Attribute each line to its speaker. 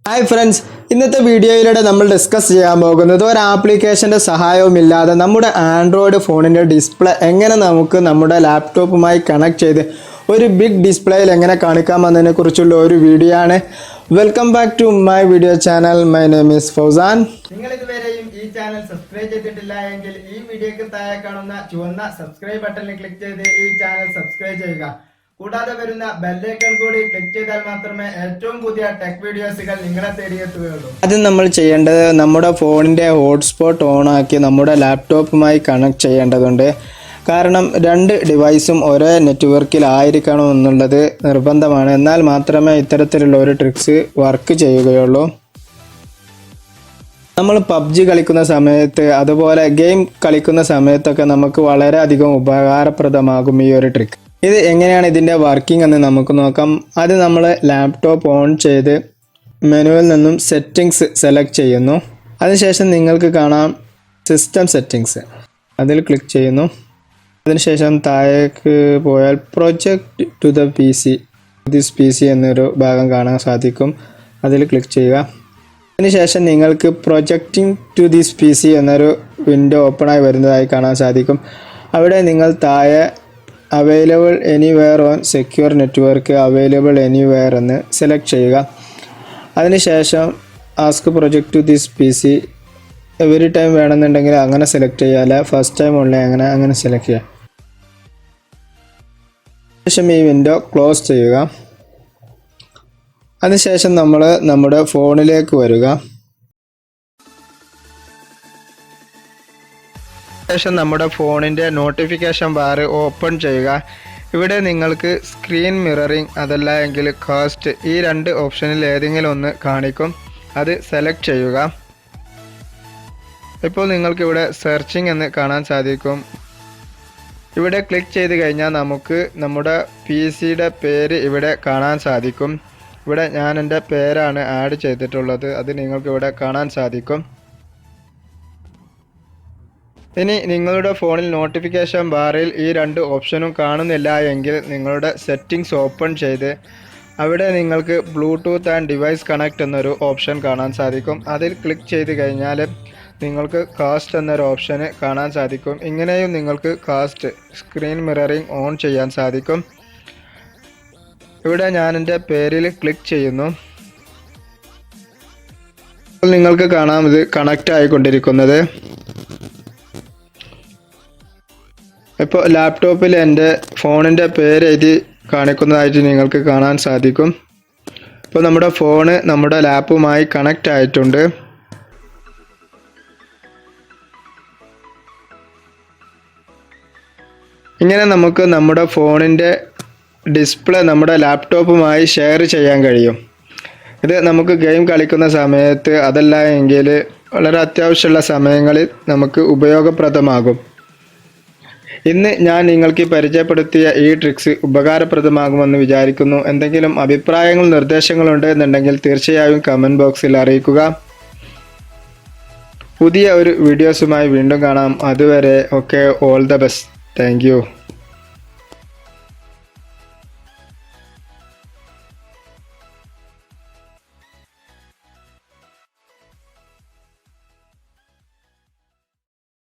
Speaker 1: Hi friends, ഇന്നത്തെ വീഡിയോയിലൂടെ നമ്മൾ ഡിസ്കസ് ചെയ്യാൻ പോകുന്നത് ഒരു ആപ്ലിക്കേഷൻ്റെ സഹായവുമില്ലാതെ നമ്മുടെ ആൻഡ്രോയിഡ് ഫോണിൻ്റെ ഡിസ്പ്ലേ എങ്ങനെ നമുക്ക് നമ്മുടെ ലാപ്ടോപ്പുമായി കണക്ട് ചെയ്ത് ഒരു ബിഗ് ഡിസ്പ്ലേയിൽ എങ്ങനെ കാണിക്കാമെന്നതിനെ കുറിച്ചുള്ള ഒരു വീഡിയോ ആണ്. Welcome back to my video channel. My name is Fauzan.
Speaker 2: നിങ്ങൾ ഇതുവരെയും ഈ ചാനൽ സബ്സ്ക്രൈബ് ചെയ്തിട്ടില്ല എങ്കിൽ ഈ വീഡിയോക്ക് താഴെ കാണുന്ന ചുവന്ന സബ്സ്ക്രൈബ് ബട്ടണിൽ ക്ലിക്ക് ചെയ്ത് ഈ ചാനൽ സബ്സ്ക്രൈബ് ചെയ്യുക. കൂടാതെ വരുന്ന ബെല്ലൈക്കൺ കൂടി ക്ലിക്ക് ചെയ്താൽ മാത്രമേ ഏറ്റവും പുതിയ ടെക് വീഡിയോസുകൾ നിങ്ങളെ തേടിയെത്തുകയുള്ളൂ.
Speaker 1: ആദ്യം നമ്മൾ ചെയ്യേണ്ടത് നമ്മുടെ ഫോണിൻ്റെ ഹോട്ട്സ്പോട്ട് ഓൺ ആക്കി നമ്മുടെ ലാപ്ടോപ്പുമായി കണക്ട് ചെയ്യേണ്ടതുണ്ട്. കാരണം രണ്ട് ഡിവൈസും ഒരേ നെറ്റ്വർക്കിലായിരിക്കണം എന്നുള്ളത് നിർബന്ധമാണ്. എന്നാൽ മാത്രമേ ഇത്തരത്തിലുള്ള ഒരു ട്രിക്സ് വർക്ക് ചെയ്യുകയുള്ളൂ. നമ്മൾ പബ്ജി കളിക്കുന്ന സമയത്ത് അതുപോലെ ഗെയിം കളിക്കുന്ന സമയത്തൊക്കെ നമുക്ക് വളരെയധികം ഉപകാരപ്രദമാകും ഈ ഒരു ട്രിക്ക്. ഇത് എങ്ങനെയാണ് ഇതിൻ്റെ വർക്കിംഗ് എന്ന് നമുക്ക് നോക്കാം. അത് നമ്മൾ ലാപ്ടോപ്പ് ഓൺ ചെയ്ത് മെനുവിൽ നിന്നും സെറ്റിങ്സ് സെലക്ട് ചെയ്യുന്നു. അതിനുശേഷം നിങ്ങൾക്ക് കാണാം സിസ്റ്റം സെറ്റിങ്സ്, അതിൽ ക്ലിക്ക് ചെയ്യുന്നു. അതിനുശേഷം താഴേക്ക് പോയാൽ project to the this P C എന്നൊരു ഭാഗം കാണാൻ സാധിക്കും. അതിൽ ക്ലിക്ക് ചെയ്യുക. അതിനുശേഷം നിങ്ങൾക്ക് projecting to this P C എന്നൊരു വിൻഡോ ഓപ്പണായി വരുന്നതായി കാണാൻ സാധിക്കും. അവിടെ നിങ്ങൾ താഴെ available anywhere on secure network available anywhere എന്ന് സെലക്ട് ചെയ്യുക. അതിനുശേഷം ask project to this P C every time വേണമെന്നുണ്ടെങ്കിൽ അങ്ങനെ സെലക്ട് ചെയ്യുക, അല്ല ഫസ്റ്റ് ടൈം ഉള്ള അങ്ങനെ സെലക്ട് ചെയ്യുക. ശേഷം ഈ വിൻഡോ ക്ലോസ് ചെയ്യുക. അതിനുശേഷം നമ്മൾ നമ്മുടെ ഫോണിലേക്ക് വരിക. ശേഷം നമ്മുടെ ഫോണിൻ്റെ നോട്ടിഫിക്കേഷൻ ബാർ ഓപ്പൺ ചെയ്യുക. ഇവിടെ നിങ്ങൾക്ക് സ്ക്രീൻ മിററിംഗ് അതല്ല എങ്കിൽ കാസ്റ്റ് ഈ രണ്ട് ഓപ്ഷനിൽ ഏതെങ്കിലും ഒന്ന് കാണിക്കും. അത് സെലക്ട് ചെയ്യുക. ഇപ്പോൾ നിങ്ങൾക്കിവിടെ സെർച്ചിങ് എന്ന് കാണാൻ സാധിക്കും. ഇവിടെ ക്ലിക്ക് ചെയ്ത് കഴിഞ്ഞാൽ നമുക്ക് നമ്മുടെ പി സിയുടെ പേര് ഇവിടെ കാണാൻ സാധിക്കും. ഇവിടെ ഞാൻ എൻ്റെ പേരാണ് ആഡ് ചെയ്തിട്ടുള്ളത്, അത് നിങ്ങൾക്കിവിടെ കാണാൻ സാധിക്കും. ഇനി നിങ്ങളുടെ ഫോണിൽ നോട്ടിഫിക്കേഷൻ ബാറിൽ ഈ രണ്ട് ഓപ്ഷനും കാണുന്നില്ല എങ്കിൽ നിങ്ങളുടെ സെറ്റിങ്സ് ഓപ്പൺ ചെയ്ത് അവിടെ നിങ്ങൾക്ക് ബ്ലൂടൂത്ത് ആൻഡ് ഡിവൈസ് കണക്ട് എന്നൊരു ഓപ്ഷൻ കാണാൻ സാധിക്കും. അതിൽ ക്ലിക്ക് ചെയ്ത് കഴിഞ്ഞാൽ നിങ്ങൾക്ക് കാസ്റ്റ് എന്നൊരു ഓപ്ഷന് കാണാൻ സാധിക്കും. ഇങ്ങനെയും നിങ്ങൾക്ക് കാസ്റ്റ് സ്ക്രീൻ മിററിംഗ് ഓൺ ചെയ്യാൻ സാധിക്കും. ഇവിടെ ഞാൻ എൻ്റെ പേരിൽ ക്ലിക്ക് ചെയ്യുന്നു. നിങ്ങൾക്ക് കാണാം ഇത് കണക്റ്റ് ആയിക്കൊണ്ടിരിക്കുന്നത്. ഇപ്പോൾ ലാപ്ടോപ്പിൽ എൻ്റെ ഫോണിൻ്റെ പേര് എഴുതി കാണിക്കുന്നതായിട്ട് നിങ്ങൾക്ക് കാണാൻ സാധിക്കും. ഇപ്പോൾ നമ്മുടെ ഫോണ് നമ്മുടെ ലാപ്പുമായി കണക്റ്റ് ആയിട്ടുണ്ട്. ഇങ്ങനെ നമുക്ക് നമ്മുടെ ഫോണിൻ്റെ ഡിസ്പ്ലേ നമ്മുടെ ലാപ്ടോപ്പുമായി ഷെയർ ചെയ്യാൻ കഴിയും. ഇത് നമുക്ക് ഗെയിം കളിക്കുന്ന സമയത്ത് അതല്ല എങ്കിൽ വളരെ അത്യാവശ്യമുള്ള സമയങ്ങളിൽ നമുക്ക് ഉപയോഗപ്രദമാകും. ഇന്ന് ഞാൻ നിങ്ങൾക്ക് പരിചയപ്പെടുത്തിയ ഈ ട്രിക്സ് ഉപകാരപ്രദമാകുമെന്ന് വിചാരിക്കുന്നു. എന്തെങ്കിലും അഭിപ്രായങ്ങൾ നിർദ്ദേശങ്ങളുണ്ട് എന്നുണ്ടെങ്കിൽ തീർച്ചയായും കമൻറ്റ് ബോക്സിൽ അറിയിക്കുക. പുതിയ ഒരു വീഡിയോസുമായി വീണ്ടും കാണാം. അതുവരെ all the best. Thank you.